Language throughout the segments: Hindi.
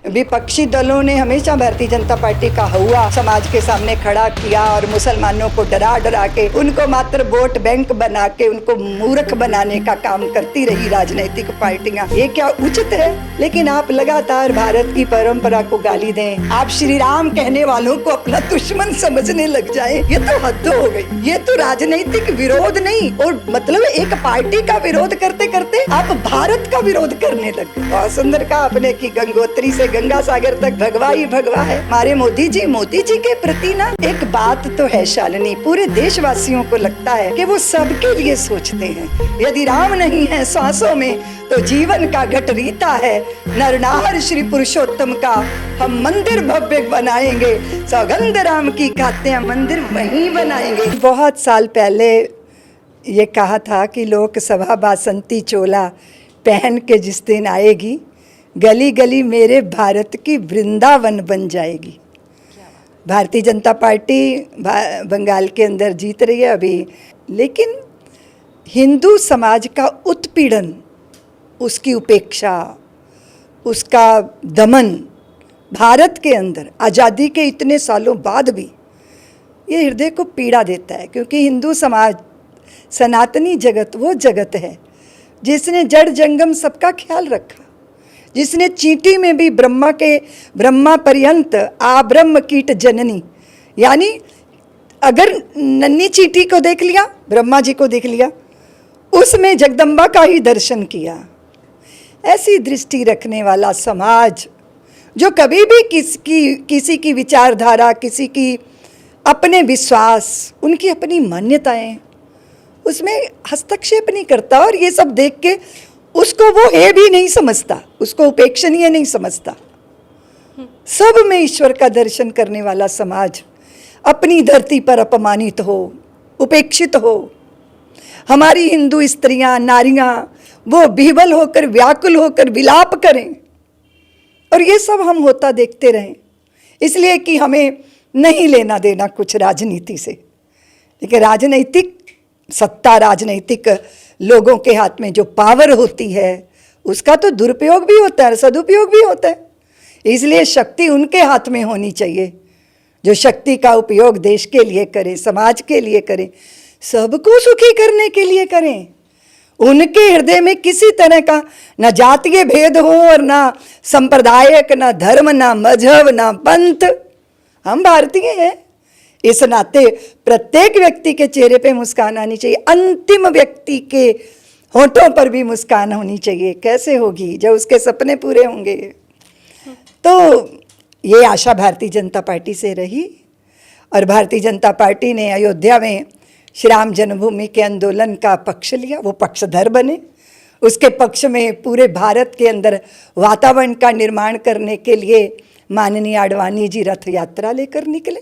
विपक्षी दलों ने हमेशा भारतीय जनता पार्टी का हुआ समाज के सामने खड़ा किया और मुसलमानों को डरा डरा के उनको मात्र वोट बैंक बना के उनको मूर्ख बनाने का काम करती रही राजनीतिक पार्टियां। ये क्या उचित है? लेकिन आप लगातार भारत की परंपरा को गाली दें, आप श्री राम कहने वालों को अपना दुश्मन समझने लग जाएं, ये तो हद हो गई। ये तो राजनीतिक विरोध नहीं, और मतलब एक पार्टी का विरोध करते करते आप भारत का विरोध करने लग गए। बहुत सुंदर कहा आपने कि गंगोत्री से गंगा सागर तक भगवा ही भगवा है। हमारे मोदी जी के प्रति ना एक बात तो है शालिनी, पूरे देशवासियों को लगता है कि वो सबके लिए सोचते हैं। यदि राम नहीं है सांसों में तो जीवन का घट रीता है। नरनार श्री पुरुषोत्तम का हम मंदिर भव्य बनाएंगे, सौगंध राम की खाते हैं मंदिर वहीं बनाएंगे। बहुत साल पहले ये कहा था कि लोकसभा बासंती चोला पहन के जिस दिन आएगी, गली गली मेरे भारत की वृंदावन बन जाएगी। भारतीय जनता पार्टी बंगाल के अंदर जीत रही है अभी, लेकिन हिंदू समाज का उत्पीड़न, उसकी उपेक्षा, उसका दमन भारत के अंदर आज़ादी के इतने सालों बाद भी ये हृदय को पीड़ा देता है। क्योंकि हिंदू समाज, सनातनी जगत वो जगत है जिसने जड़ जंगम सबका ख्याल रखा, जिसने चींटी में भी ब्रह्मा पर्यंत आब्रह्म कीट जननी, यानी अगर नन्ही चींटी को देख लिया, ब्रह्मा जी को देख लिया, उसमें जगदम्बा का ही दर्शन किया। ऐसी दृष्टि रखने वाला समाज जो कभी भी किसी की विचारधारा, किसी की अपने विश्वास, उनकी अपनी मान्यताएं, उसमें हस्तक्षेप नहीं करता, और ये सब देख के उसको वो है भी नहीं समझता, उसको उपेक्षणीय नहीं समझता। सब में ईश्वर का दर्शन करने वाला समाज अपनी धरती पर अपमानित हो, उपेक्षित हो। हमारी हिंदू स्त्रियां, नारियां वो विह्वल होकर, व्याकुल होकर विलाप करें, और ये सब हम होता देखते रहें, इसलिए कि हमें नहीं लेना देना कुछ राजनीति से। लेकिन राजनीतिक सत्ता, राजनीतिक लोगों के हाथ में जो पावर होती है, उसका तो दुरुपयोग भी होता है, सदुपयोग भी होता है। इसलिए शक्ति उनके हाथ में होनी चाहिए जो शक्ति का उपयोग देश के लिए करें, समाज के लिए करें, सबको सुखी करने के लिए करें। उनके हृदय में किसी तरह का न जातीय भेद हो, और ना सांप्रदायिक, ना धर्म, ना मजहब, ना पंथ। हम भारतीय हैं, इस नाते प्रत्येक व्यक्ति के चेहरे पे मुस्कान आनी चाहिए, अंतिम व्यक्ति के होठों पर भी मुस्कान होनी चाहिए। कैसे होगी? जब उसके सपने पूरे होंगे। तो ये आशा भारतीय जनता पार्टी से रही, और भारतीय जनता पार्टी ने अयोध्या में श्री राम जन्मभूमि के आंदोलन का पक्ष लिया, वो पक्षधर बने। उसके पक्ष में पूरे भारत के अंदर वातावरण का निर्माण करने के लिए माननीय आडवाणी जी रथ यात्रा लेकर निकले,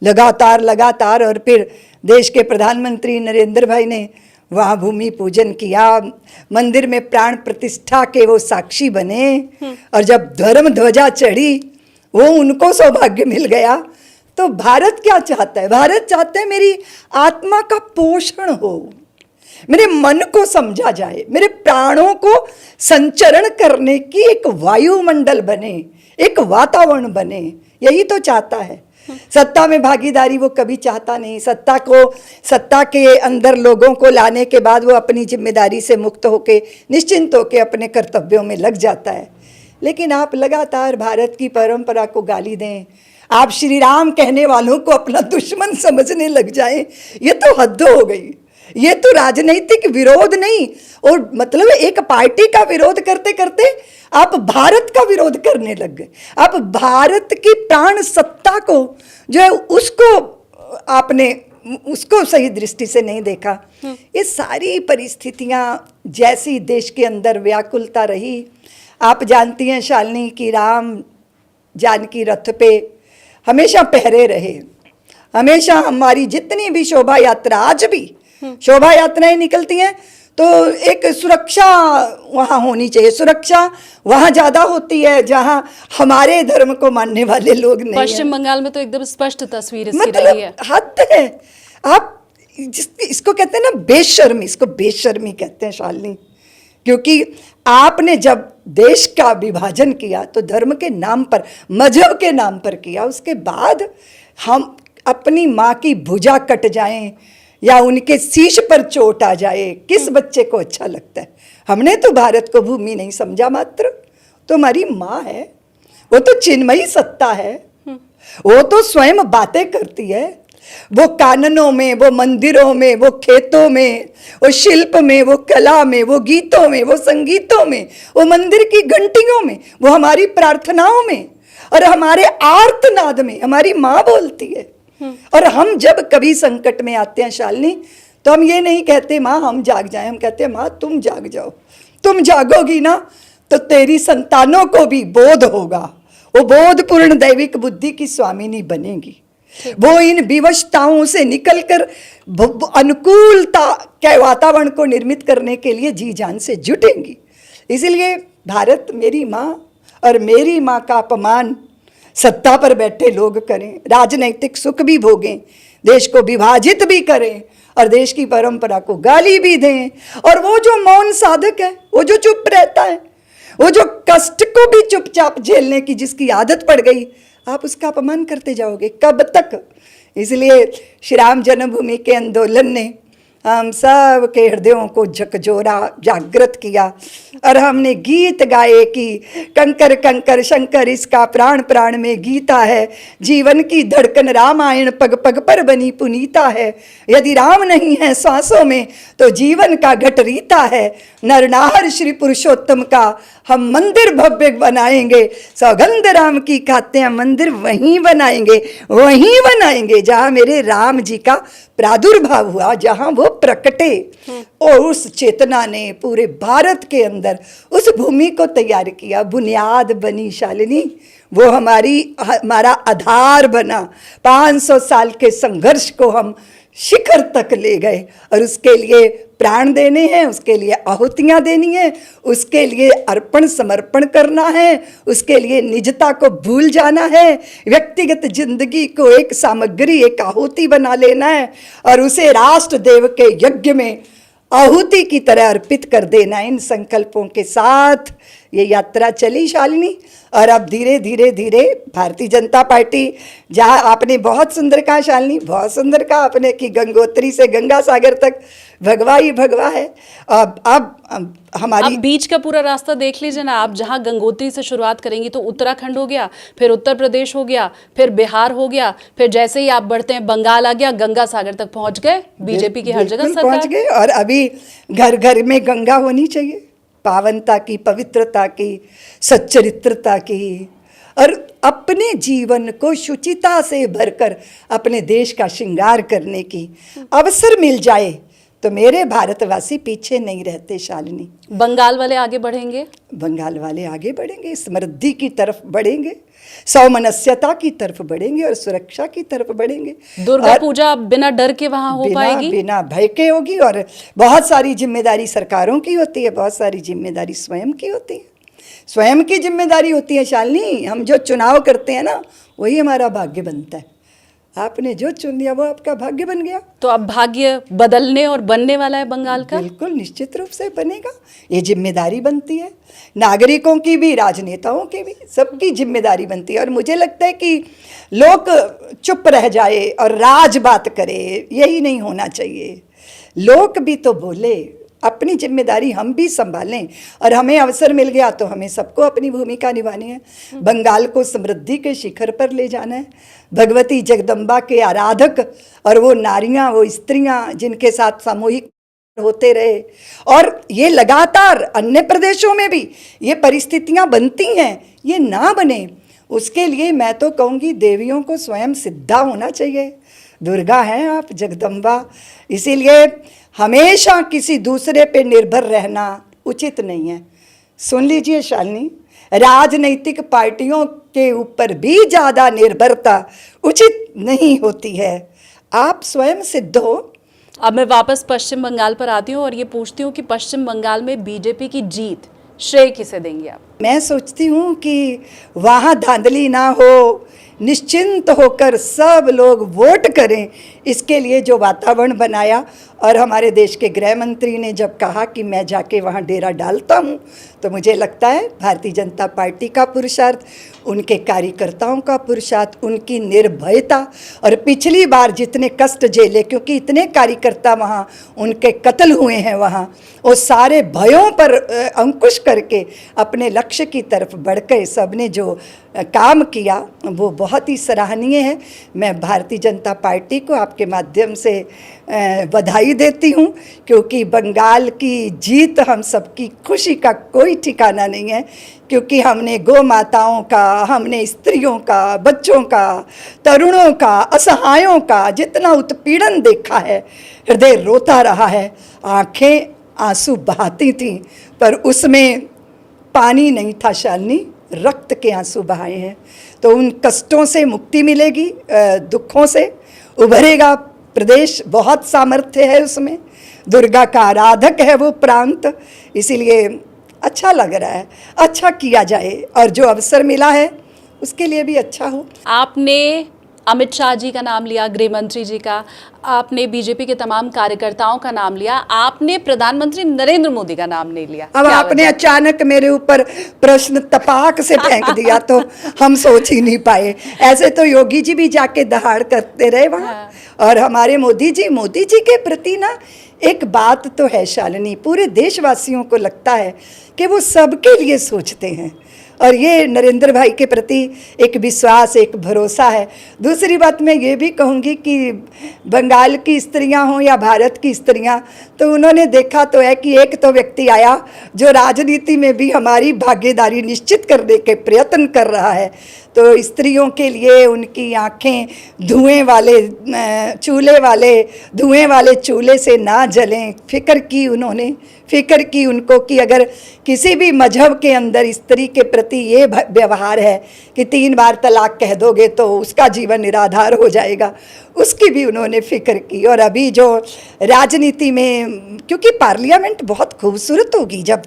लगातार, और फिर देश के प्रधानमंत्री नरेंद्र भाई ने वहाँ भूमि पूजन किया, मंदिर में प्राण प्रतिष्ठा के वो साक्षी बने, और जब धर्म ध्वजा चढ़ी वो उनको सौभाग्य मिल गया। तो भारत क्या चाहता है? भारत चाहता है मेरी आत्मा का पोषण हो, मेरे मन को समझा जाए, मेरे प्राणों को संचरण करने की एक वायुमंडल बने, एक वातावरण बने। यही तो चाहता है। सत्ता में भागीदारी वो कभी चाहता नहीं। सत्ता के अंदर लोगों को लाने के बाद वो अपनी जिम्मेदारी से मुक्त होके, निश्चिंत होके अपने कर्तव्यों में लग जाता है। लेकिन आप लगातार भारत की परंपरा को गाली दें, आप श्री राम कहने वालों को अपना दुश्मन समझने लग जाएं, ये तो हद हो गई। ये तो राजनीतिक विरोध नहीं, और मतलब एक पार्टी का विरोध करते करते आप भारत का विरोध करने लग गए। आप भारत की प्राण सत्ता को जो है उसको सही दृष्टि से नहीं देखा। ये सारी परिस्थितियां जैसी देश के अंदर व्याकुलता रही, आप जानती हैं शालिनी कि राम जानकी रथ पे हमेशा पहरे रहे। हमेशा हमारी जितनी भी शोभा यात्रा, आज भी शोभा यात्राएं निकलती हैं तो एक सुरक्षा वहाँ होनी चाहिए। सुरक्षा वहाँ ज़्यादा होती है जहाँ हमारे धर्म को मानने वाले लोग नहीं हैं। पश्चिम बंगाल में तो एकदम स्पष्ट तस्वीर इसकी रही है। हद है। आप इसको कहते हैं ना बेशर्मी, इसको बेशर्मी कहते हैं शालिनी। क्योंकि आपने जब देश का विभाजन किया तो धर्म के नाम पर, मजहब के नाम पर किया, उसके बाद हम अपनी माँ की भुजा कट जाएं या उनके शीश पर चोट आ जाए, किस बच्चे को अच्छा लगता है? हमने तो भारत को भूमि नहीं समझा मात्र, तो हमारी माँ है, वो तो चिन्मयी सत्ता है, वो तो स्वयं बातें करती है, वो काननों में, वो मंदिरों में, वो खेतों में, वो शिल्प में, वो कला में, वो गीतों में, वो संगीतों में, वो मंदिर की घंटियों में, वो हमारी प्रार्थनाओं में और हमारे आर्तनाद में हमारी माँ बोलती है। और हम जब कभी संकट में आते हैं शालिनी, तो हम ये नहीं कहते माँ हम जाग जाएं, हम कहते हैं माँ तुम जाग जाओ। तुम जागोगी ना तो तेरी संतानों को भी बोध होगा, वो बोधपूर्ण दैविक बुद्धि की स्वामिनी बनेगी, वो इन विवशताओं से निकलकर अनुकूलता के वातावरण को निर्मित करने के लिए जी जान से जुटेंगी। इसलिए भारत मेरी माँ और मेरी माँ का अपमान सत्ता पर बैठे लोग करें, राजनैतिक सुख भी भोगें, देश को विभाजित भी करें और देश की परंपरा को गाली भी दें, और वो जो मौन साधक है, वो जो चुप रहता है, वो जो कष्ट को भी चुपचाप झेलने की जिसकी आदत पड़ गई, आप उसका अपमान करते जाओगे कब तक? इसलिए श्री राम जन्मभूमि के आंदोलन ने हम सब के हृदयों को झकझोरा, जागृत किया और हमने गीत गाए कि कंकर कंकर शंकर इसका प्राण प्राण में गीता है, जीवन की धड़कन रामायण पग पग पर बनी पुनीता है, यदि राम नहीं है सांसों में तो जीवन का घट रीता है, नरनार श्री पुरुषोत्तम का हम मंदिर भव्य बनाएंगे, सौगंध राम की खाते हैं मंदिर वहीं बनाएंगे जहां मेरे राम जी का प्रादुर्भाव हुआ, जहां वो प्रकटे। और उस चेतना ने पूरे भारत के अंदर उस भूमि को तैयार किया, बुनियाद बनी शालिनी, वो हमारा आधार बना। 500 साल के संघर्ष को हम शिखर तक ले गए और उसके लिए प्राण देने हैं, उसके लिए आहुतियाँ देनी है, उसके लिए अर्पण समर्पण करना है, उसके लिए निजता को भूल जाना है, व्यक्तिगत जिंदगी को एक सामग्री, एक आहुति बना लेना है और उसे राष्ट्र देव के यज्ञ में आहुति की तरह अर्पित कर देना। इन संकल्पों के साथ ये यात्रा चली शालिनी, और अब धीरे धीरे धीरे भारतीय जनता पार्टी, जहाँ आपने बहुत सुंदर कहा शालिनी, बहुत सुंदर कहा आपने कि गंगोत्री से गंगा सागर तक भगवा ही भगवा है। अब हमारी बीच का पूरा रास्ता देख लीजिए ना आप, जहाँ गंगोत्री से शुरुआत करेंगी तो उत्तराखंड हो गया, फिर उत्तर प्रदेश हो गया, फिर बिहार हो गया, फिर जैसे ही आप बढ़ते हैं बंगाल आ गया, गंगा सागर तक पहुंच गए। बीजेपी की हर जगह सरकार पहुंच गए और अभी घर घर में गंगा होनी चाहिए, पावनता की, पवित्रता की, सच्चरित्रता की, और अपने जीवन को शुचिता से भरकर अपने देश का श्रृंगार करने की अवसर मिल जाए तो मेरे भारतवासी पीछे नहीं रहते शालिनी। बंगाल वाले आगे बढ़ेंगे, बंगाल वाले आगे बढ़ेंगे, समृद्धि की तरफ बढ़ेंगे, सौमनस्यता की तरफ बढ़ेंगे और सुरक्षा की तरफ बढ़ेंगे। दुर्गा पूजा बिना डर के वहां हो पाएगी, बिना भय के होगी। और बहुत सारी जिम्मेदारी सरकारों की होती है, बहुत सारी जिम्मेदारी स्वयं की होती है, स्वयं की जिम्मेदारी होती है शालिनी। हम जो चुनाव करते हैं ना, वही हमारा भाग्य बनता है। आपने जो चुन लिया वो आपका भाग्य बन गया। तो अब भाग्य बदलने और बनने वाला है बंगाल का। बिल्कुल निश्चित रूप से बनेगा, ये जिम्मेदारी बनती है नागरिकों की भी, राजनेताओं की भी, सबकी जिम्मेदारी बनती है। और मुझे लगता है कि लोग चुप रह जाए और राज बात करे, यही नहीं होना चाहिए। लोग भी तो बोले, अपनी जिम्मेदारी हम भी संभालें, और हमें अवसर मिल गया तो हमें सबको अपनी भूमिका निभानी है। बंगाल को समृद्धि के शिखर पर ले जाना है। भगवती जगदम्बा के आराधक और वो नारियां, वो स्त्रियां जिनके साथ सामूहिक होते रहे, और ये लगातार अन्य प्रदेशों में भी ये परिस्थितियां बनती हैं, ये ना बने, उसके लिए मैं तो कहूँगी देवियों को स्वयं सिद्धा होना चाहिए। दुर्गा हैं आप, जगदम्बा, इसीलिए हमेशा किसी दूसरे पे निर्भर रहना उचित नहीं है। सुन लीजिए शालिनी, राजनीतिक पार्टियों के ऊपर भी ज़्यादा निर्भरता उचित नहीं होती है। आप स्वयं सिद्ध हो। अब मैं वापस पश्चिम बंगाल पर आती हूँ और ये पूछती हूँ कि पश्चिम बंगाल में बीजेपी की जीत श्रेय किसे देंगे आप? मैं सोचती हूँ कि वहाँ धांधली ना हो, निश्चिंत होकर सब लोग वोट करें, इसके लिए जो वातावरण बनाया। और हमारे देश के गृह मंत्री ने जब कहा कि मैं जाके वहाँ डेरा डालता हूँ, तो मुझे लगता है भारतीय जनता पार्टी का पुरुषार्थ, उनके कार्यकर्ताओं का पुरुषार्थ, उनकी निर्भयता। और पिछली बार जितने कष्ट झेले, क्योंकि इतने कार्यकर्ता वहाँ उनके कत्ल हुए हैं वहाँ, वो सारे भयों पर अंकुश करके अपने लक्ष्य की तरफ बढ़ गए। सबने जो काम किया वो बहुत ही सराहनीय है। मैं भारतीय जनता पार्टी को आपके माध्यम से बधाई देती हूँ, क्योंकि बंगाल की जीत हम सबकी खुशी का कोई ठिकाना नहीं है। क्योंकि हमने गौ माताओं का, हमने स्त्रियों का, बच्चों का, तरुणों का, असहायों का जितना उत्पीड़न देखा है, हृदय रोता रहा है, आंखें आंसू बहाती थीं, पर उसमें पानी नहीं था शालिनी, रक्त के आंसू बहाए हैं। तो उन कष्टों से मुक्ति मिलेगी, दुखों से उभरेगा प्रदेश। बहुत सामर्थ्य है उसमें, दुर्गा का आराधक है वो प्रांत, इसीलिए अच्छा लग रहा है, अच्छा किया जाए और जो अवसर मिला है उसके लिए भी अच्छा हो। आपने अमित शाह जी का नाम लिया, गृह मंत्री जी का, आपने बीजेपी के तमाम कार्यकर्ताओं का नाम लिया, आपने प्रधानमंत्री नरेंद्र मोदी का नाम नहीं लिया। अब आपने अचानक मेरे ऊपर प्रश्न तपाक से फेंक दिया तो हम सोच ही नहीं पाए। ऐसे तो योगी जी भी जाके दहाड़ करते रहे वहाँ। और हमारे मोदी जी के प्रति ना एक बात तो है शालिनी, पूरे देशवासियों को लगता है कि वो सबके लिए सोचते हैं, और ये नरेंद्र भाई के प्रति एक विश्वास, एक भरोसा है। दूसरी बात मैं ये भी कहूँगी कि बंगाल की स्त्रियां हों या भारत की स्त्रियां, तो उन्होंने देखा तो है कि एक तो व्यक्ति आया जो राजनीति में भी हमारी भागीदारी निश्चित करने के प्रयत्न कर रहा है। तो स्त्रियों के लिए उनकी आंखें धुएं वाले चूल्हे से ना जलें, फिक्र की उन्होंने, फिक्र की उनको कि अगर किसी भी मजहब के अंदर स्त्री के प्रति ये व्यवहार है कि 3 बार तलाक कह दोगे तो उसका जीवन निराधार हो जाएगा, उसकी भी उन्होंने फिक्र की। और अभी जो राजनीति में, क्योंकि पार्लियामेंट बहुत खूबसूरत होगी जब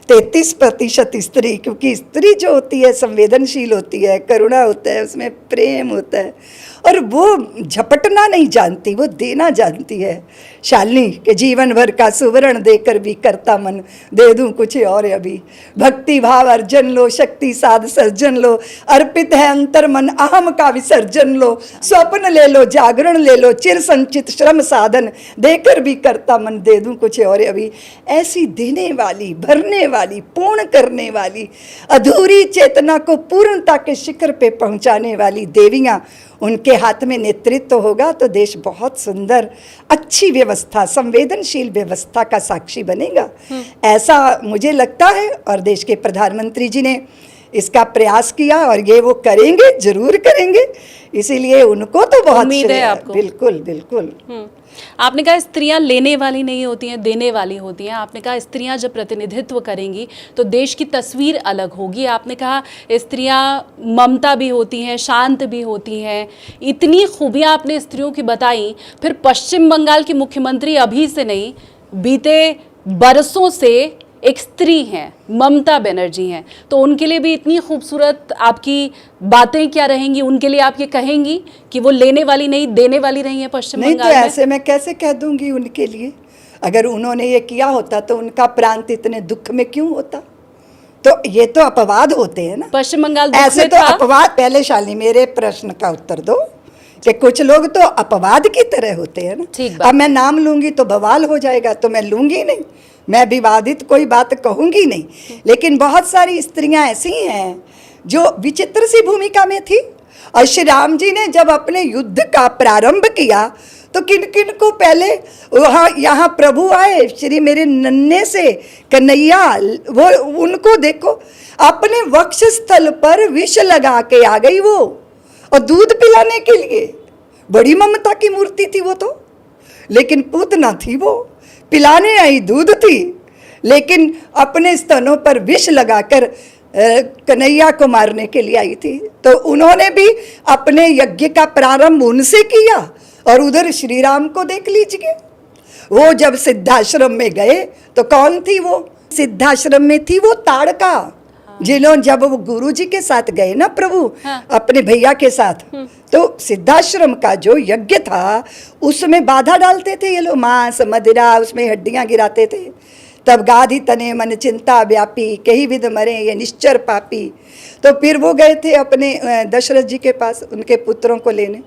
33% स्त्री, क्योंकि स्त्री जो होती है संवेदनशील होती है, करुणा होता है, उसमें प्रेम होता है, और वो झपटना नहीं जानती, वो देना जानती है शालिनी, के जीवन भर का सुवर्ण देकर भी करता मन दे दूं कुछ और अभी। भक्ति भाव अर्जन लो, शक्ति साध सर्जन लो, अर्पित है अंतर मन अहम का विसर्जन लो, स्वप्न ले लो, जागरण ले लो, चिर संचित श्रम साधन देकर भी करता मन दे दूं कुछ और अभी। ऐसी देने वाली, भरने वाली, पूर्ण करने वाली, अधूरी चेतना को पूर्णता के शिखर पे पहुंचाने वाली देवियां, उनके हाथ में नेतृत्व होगा तो देश बहुत सुंदर, अच्छी व्यवस्था, संवेदनशील व्यवस्था का साक्षी बनेगा, ऐसा मुझे लगता है। और देश के प्रधानमंत्री जी ने इसका प्रयास किया और ये वो करेंगे, जरूर करेंगे, इसीलिए उनको तो बहुत उम्मीद है आपको। बिल्कुल बिल्कुल। आपने कहा स्त्रियां लेने वाली नहीं होती हैं, देने वाली होती हैं। आपने कहा स्त्रियां जब प्रतिनिधित्व करेंगी तो देश की तस्वीर अलग होगी। आपने कहा स्त्रियां ममता भी होती हैं, शांत भी होती हैं। इतनी खूबियां आपने स्त्रियों की बताई, फिर पश्चिम बंगाल की मुख्यमंत्री अभी से नहीं, बीते बरसों से एक स्त्री हैं, ममता बनर्जी हैं, तो उनके लिए भी इतनी खूबसूरत आपकी बातें क्या रहेंगी? उनके लिए आप ये कहेंगी कि वो लेने वाली नहीं, देने वाली रही हैं पश्चिम बंगाल में? नहीं, तो ऐसे मैं कैसे कह दूंगी उनके लिए? अगर उन्होंने ये किया होता तो उनका प्रांत इतने दुख में क्यों होता? तो ये तो अपवाद होते हैं ना, पश्चिम बंगाल ऐसे तो अपवाद। पहले शालिनी मेरे प्रश्न का उत्तर दो कि कुछ लोग तो अपवाद की तरह होते हैं ना। ठीक, अब मैं नाम लूंगी तो बवाल हो जाएगा, तो मैं लूंगी नहीं, मैं विवादित कोई बात कहूंगी नहीं। लेकिन बहुत सारी स्त्रियां ऐसी हैं जो विचित्र सी भूमिका में थी। और श्री राम जी ने जब अपने युद्ध का प्रारंभ किया तो किन किन को पहले वहाँ यहाँ प्रभु आए, श्री मेरे नन्हे से कन्हैया, वो उनको देखो अपने वक्ष स्थल पर विष लगा के आ गई वो, और दूध पिलाने के लिए। बड़ी ममता की मूर्ति थी वो तो, लेकिन पूतना थी वो, पिलाने आई दूध थी, लेकिन अपने स्तनों पर विष लगाकर कन्हैया को मारने के लिए आई थी। तो उन्होंने भी अपने यज्ञ का प्रारंभ उनसे किया। और उधर श्री राम को देख लीजिए, वो जब सिद्धाश्रम में गए तो कौन थी वो? सिद्धाश्रम में थी वो ताड़का, जिन्होंने जब वो गुरुजी के साथ गए ना प्रभु, हाँ। अपने भैया के साथ, तो सिद्धाश्रम का जो यज्ञ था उसमें बाधा डालते थे ये लोग, मांस मदिरा उसमें हड्डियां गिराते थे। तब गाधी तने मन चिंता व्यापी, कहीं विध मरे ये निश्चर पापी। तो फिर वो गए थे अपने दशरथ जी के पास उनके पुत्रों को लेने,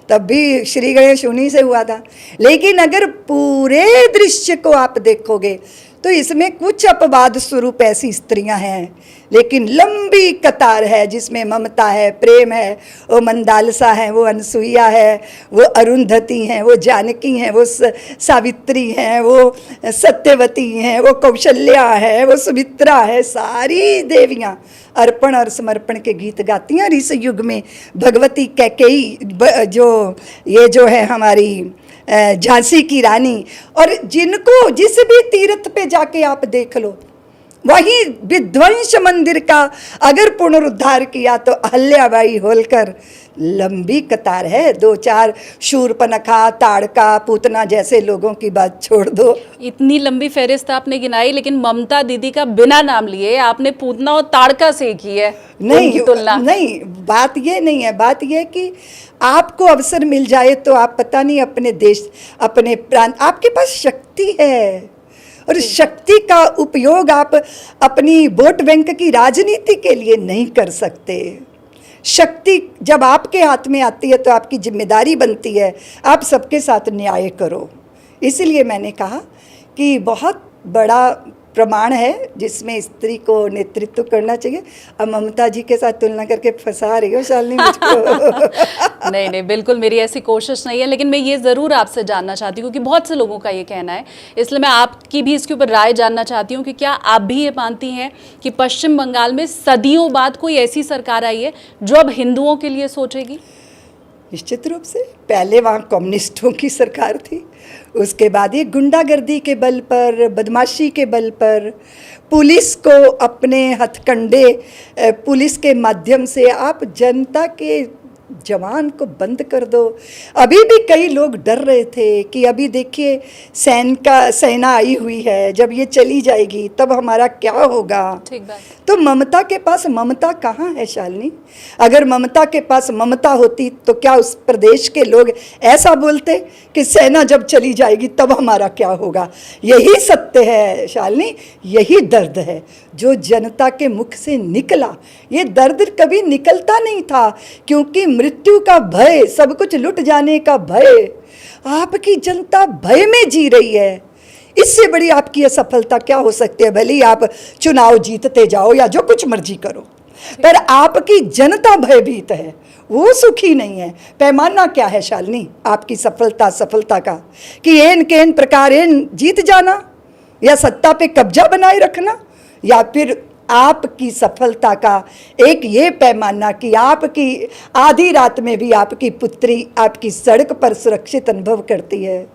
तब भी श्री गणेश उन्हीं से हुआ था। लेकिन अगर पूरे दृश्य को आप देखोगे तो इसमें कुछ अपवाद स्वरूप ऐसी स्त्रियां हैं, लेकिन लंबी कतार है जिसमें ममता है, प्रेम है। वो मंदालसा है, वो अनसुईया है, वो अरुंधति हैं, वो जानकी हैं, वो सावित्री हैं, वो सत्यवती हैं, वो कौशल्या है, वो सुमित्रा है। सारी देवियां अर्पण और समर्पण के गीत गाती हैं। और इस युग में भगवती कैकेयी जो है हमारी झांसी की रानी, और जिनको जिस भी तीर्थ पे जाके आप देख लो, वही विध्वंस मंदिर का अगर पुनरुद्धार किया तो अहल्याबाई होलकर लंबी कतार है। 2-4 शूर्पणखा, ताड़का, पूतना जैसे लोगों की बात छोड़ दो। इतनी लंबी फहरिस्त आपने गिनाई, लेकिन ममता दीदी का बिना नाम लिए आपने पूतना और ताड़का से की है उनकी तुलना। नहीं, बात ये नहीं है। बात ये कि आपको अवसर मिल जाए तो आप पता नहीं अपने देश, अपने प्रांत, आपके पास शक्ति है, और शक्ति का उपयोग आप अपनी वोट बैंक की राजनीति के लिए नहीं कर सकते। शक्ति जब आपके हाथ में आती है तो आपकी जिम्मेदारी बनती है आप सबके साथ न्याय करो। इसलिए मैंने कहा कि बहुत बड़ा प्रमाण है जिसमें स्त्री को नेतृत्व करना चाहिए। अब ममता जी के साथ तुलना करके फंसा रही हो शालिनी मुझको। नहीं, बिल्कुल मेरी ऐसी कोशिश नहीं है, लेकिन मैं ये ज़रूर आपसे जानना चाहती हूँ क्योंकि बहुत से लोगों का ये कहना है, इसलिए मैं आपकी भी इसके ऊपर राय जानना चाहती हूँ कि क्या आप भी ये मानती हैं कि पश्चिम बंगाल में सदियों बाद कोई ऐसी सरकार आई है जो अब हिंदुओं के लिए सोचेगी? निश्चित रूप से। पहले वहाँ कम्युनिस्टों की सरकार थी, उसके बाद ये गुंडागर्दी के बल पर, बदमाशी के बल पर, पुलिस को अपने हथकंडे, पुलिस के माध्यम से आप जनता के जवान को बंद कर दो। अभी भी कई लोग डर रहे थे कि अभी देखिए सेना आई हुई है, जब ये चली जाएगी तब हमारा क्या होगा। ठीक बात। तो ममता के पास ममता कहाँ है शालिनी? अगर ममता के पास ममता होती तो क्या उस प्रदेश के लोग ऐसा बोलते कि सेना जब चली जाएगी तब हमारा क्या होगा? यही सत्य है शालिनी, यही दर्द है जो जनता के मुख से निकला। ये दर्द कभी निकलता नहीं था क्योंकि मृत्यु का भय, सब कुछ लुट जाने का भय, आपकी जनता भय में जी रही है। इससे बड़ी आपकी असफलता क्या हो सकती है? भले ही आप चुनाव जीतते जाओ या जो कुछ मर्जी करो, पर आपकी जनता भयभीत है, वो सुखी नहीं है। पैमाना क्या है शालिनी आपकी सफलता का? कि एन केन प्रकार एन जीत जाना, या सत्ता पे कब्जा बनाए रखना, या फिर आपकी सफलता का एक ये पैमाना कि आपकी आधी रात में भी आपकी पुत्री आपकी सड़क पर सुरक्षित अनुभव करती है।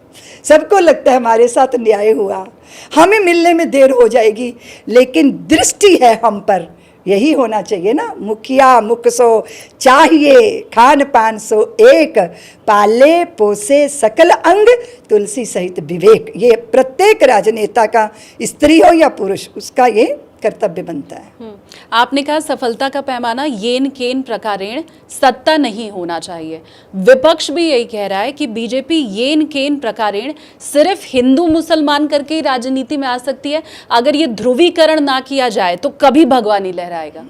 सबको लगता है हमारे साथ न्याय हुआ, हमें मिलने में देर हो जाएगी, लेकिन दृष्टि है हम पर। यही होना चाहिए ना। मुखिया मुख सो चाहिए, खान पान सो एक, पाले पोसे सकल अंग, तुलसी सहित विवेक। ये प्रत्येक राजनेता का, स्त्री हो या पुरुष, उसका ये कर्तव्य बनता है। आपने कहा सफलता का पैमाना येन केन प्रकारेण सत्ता नहीं होना चाहिए। विपक्ष भी यही कह रहा है कि बीजेपी येन केन प्रकारेण सिर्फ हिंदू मुसलमान करके ही राजनीति में आ सकती है। अगर ये ध्रुवीकरण ना किया जाए तो कभी भगवा नहीं लहराएगा।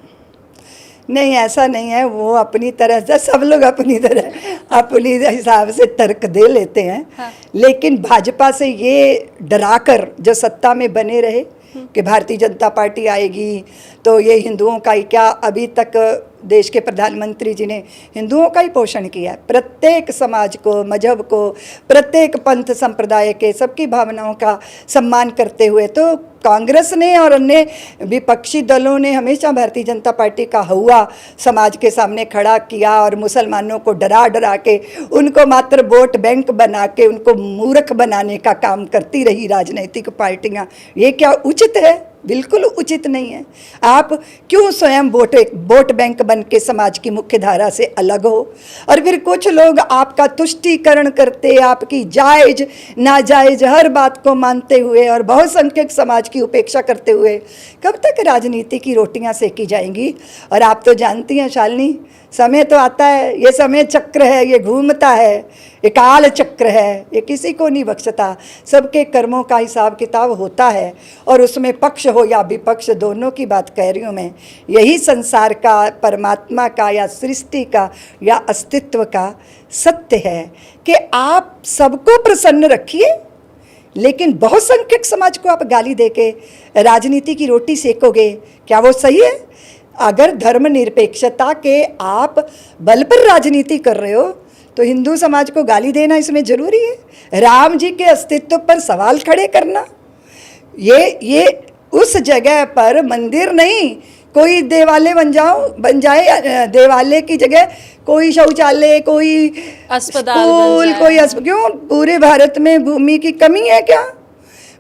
नहीं, ऐसा नहीं है। वो अपनी तरह से, सब लोग अपनी तरह अपनी हिसाब से तर्क दे लेते हैं। हाँ। लेकिन भाजपा से ये डराकर जो सत्ता में बने रहे कि भारतीय जनता पार्टी आएगी तो ये हिंदुओं का ही क्या, अभी तक देश के प्रधानमंत्री जी ने हिंदुओं का ही पोषण किया है। प्रत्येक समाज को, मजहब को, प्रत्येक पंथ संप्रदाय के, सबकी भावनाओं का सम्मान करते हुए तो कांग्रेस ने और अन्य विपक्षी दलों ने हमेशा भारतीय जनता पार्टी का हुआ समाज के सामने खड़ा किया, और मुसलमानों को डरा के, उनको मात्र वोट बैंक बना के, उनको मूर्ख बनाने का काम करती रही राजनीतिक पार्टियां। ये क्या उचित है? बिल्कुल उचित नहीं है। आप क्यों स्वयं वोट बैंक बन के समाज की मुख्य धारा से अलग हो, और फिर कुछ लोग आपका तुष्टीकरण करते, आपकी जायज नाजायज हर बात को मानते हुए और बहुसंख्यक समाज की उपेक्षा करते हुए कब तक राजनीति की रोटियां सेकी जाएंगी। और आप तो जानती हैं शालिनी, समय तो आता है, ये समय चक्र है, ये घूमता है, ये काल चक्र है, ये किसी को नहीं बख्शता। सबके कर्मों का हिसाब किताब होता है, और उसमें पक्ष हो या विपक्ष, दोनों की बात कह रही हूँ मैं। यही संसार का, परमात्मा का या सृष्टि का या अस्तित्व का सत्य है कि आप सबको प्रसन्न रखिए, लेकिन बहुसंख्यक समाज को आप गाली देके राजनीति की रोटी सेकोगे, क्या वो सही है? अगर धर्मनिरपेक्षता के आप बल पर राजनीति कर रहे हो तो हिंदू समाज को गाली देना इसमें जरूरी है? राम जी के अस्तित्व पर सवाल खड़े करना, ये उस जगह पर मंदिर नहीं, कोई देवालय बन जाए, देवालय की जगह कोई शौचालय, कोई अस्पताल, कोई क्यों? पूरे भारत में भूमि की कमी है क्या?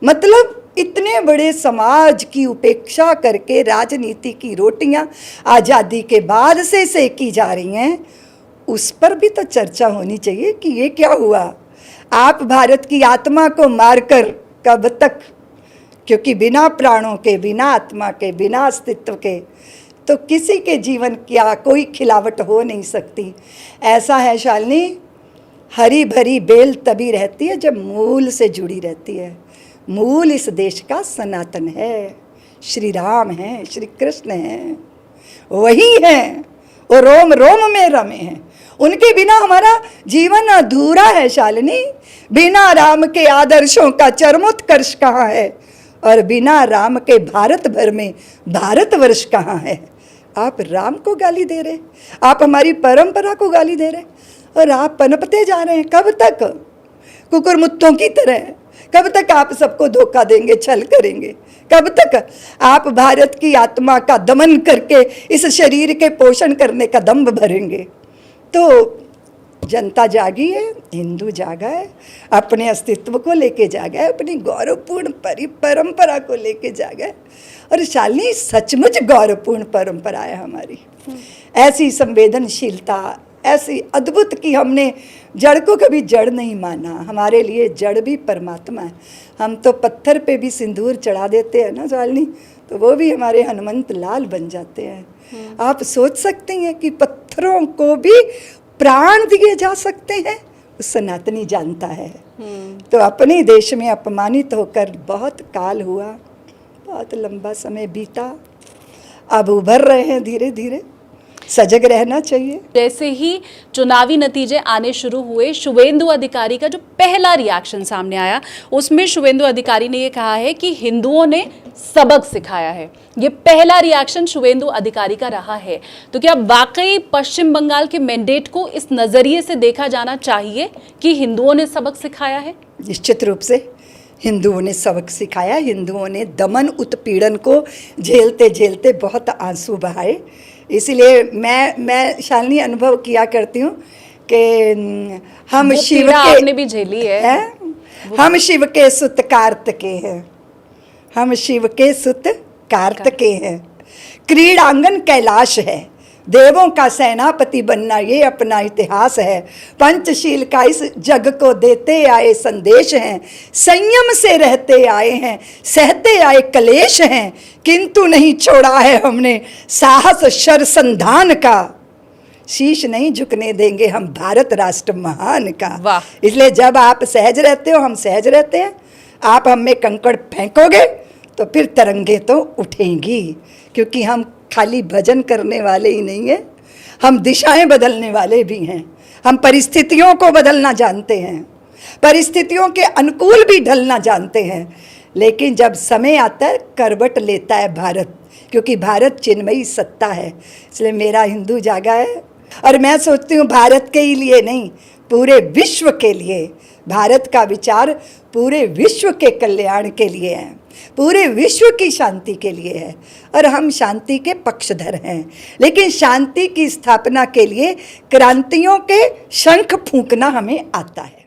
मतलब इतने बड़े समाज की उपेक्षा करके राजनीति की रोटियां आज़ादी के बाद से सेकी जा रही हैं, उस पर भी तो चर्चा होनी चाहिए कि ये क्या हुआ। आप भारत की आत्मा को मारकर कब तक, क्योंकि बिना प्राणों के, बिना आत्मा के, बिना अस्तित्व के तो किसी के जीवन क्या कोई खिलावट हो नहीं सकती। ऐसा है शालिनी, हरी भरी बेल तभी रहती है जब मूल से जुड़ी रहती है। मूल इस देश का सनातन है, श्री राम हैं, श्री कृष्ण हैं, वही हैं, वो रोम रोम में रमे हैं। उनके बिना हमारा जीवन अधूरा है शालिनी। बिना राम के आदर्शों का चरमोत्कर्ष कहाँ है, और बिना राम के भारत भर में भारतवर्ष कहाँ है। आप राम को गाली दे रहे, आप हमारी परंपरा को गाली दे रहे, और आप पनपते जा रहे हैं। कब तक कुकुरमुत्तों की तरह? कब तक आप सबको धोखा देंगे, छल करेंगे? कब तक आप भारत की आत्मा का दमन करके इस शरीर के पोषण करने का दम्भ भरेंगे? तो जनता जागी है, हिंदू जागा है, अपने अस्तित्व को लेके जागा है, अपनी गौरवपूर्ण परंपरा को लेके जागा है। और शालिनी, सचमुच गौरवपूर्ण परंपरा है हमारी। ऐसी संवेदनशीलता, ऐसी अद्भुत कि हमने जड़ को कभी जड़ नहीं माना। हमारे लिए जड़ भी परमात्मा है। हम तो पत्थर पे भी सिंदूर चढ़ा देते हैं ना शालिनी, तो वो भी हमारे हनुमंत लाल बन जाते हैं। आप सोच सकते हैं कि पत्थरों को भी प्राण दिए जा सकते हैं, सनातनी जानता है। तो अपने देश में अपमानित होकर बहुत काल हुआ, बहुत लंबा समय बीता, अब उभर रहे हैं धीरे धीरे। सजग रहना चाहिए। जैसे ही चुनावी नतीजे आने शुरू हुए, शुवेंदु अधिकारी का जो पहला रिएक्शन सामने आया, उसमें शुवेंदु अधिकारी ने ये कहा है कि हिंदुओं ने सबक सिखाया है। ये पहला रिएक्शन शुवेंदु अधिकारी का रहा है। तो क्या वाकई पश्चिम बंगाल के मैंडेट को इस नजरिए से देखा जाना चाहिए कि हिंदुओं ने सबक सिखाया है? निश्चित रूप से हिंदुओं ने सबक सिखाया। हिंदुओं ने दमन उत्पीड़न को झेलते झेलते बहुत आंसू बहाए। इसलिए मैं शालिनी अनुभव किया करती हूँ कि हम शिव के, आपने भी झेली है? हम शिव के सुत कार्तिके हैं, हम शिव के सुत कार्तिके हैं। क्रीड़ांगन कैलाश है, देवों का सेनापति बनना ये अपना इतिहास है। पंचशील का इस जग को देते आए संदेश हैं, संयम से रहते आए हैं, सहते आए कलेश हैं, किंतु नहीं छोड़ा है हमने साहस शरसंधान का। शीश नहीं झुकने देंगे हम भारत राष्ट्र महान का। इसलिए जब आप सहज रहते हो, हम सहज रहते हैं। आप हम में कंकड़ फेंकोगे तो फिर तरंगे तो उठेंगी, क्योंकि हम खाली भजन करने वाले ही नहीं हैं, हम दिशाएं बदलने वाले भी हैं। हम परिस्थितियों को बदलना जानते हैं, परिस्थितियों के अनुकूल भी ढलना जानते हैं। लेकिन जब समय आता है, करवट लेता है भारत, क्योंकि भारत चिन्मयी सत्ता है। इसलिए मेरा हिंदू जागा है, और मैं सोचती हूँ भारत के ही लिए नहीं, पूरे विश्व के लिए। भारत का विचार पूरे विश्व के कल्याण के लिए है, पूरे विश्व की शांति के लिए है, और हम शांति के पक्षधर हैं। लेकिन शांति की स्थापना के लिए क्रांतियों के शंख फूंकना हमें आता है।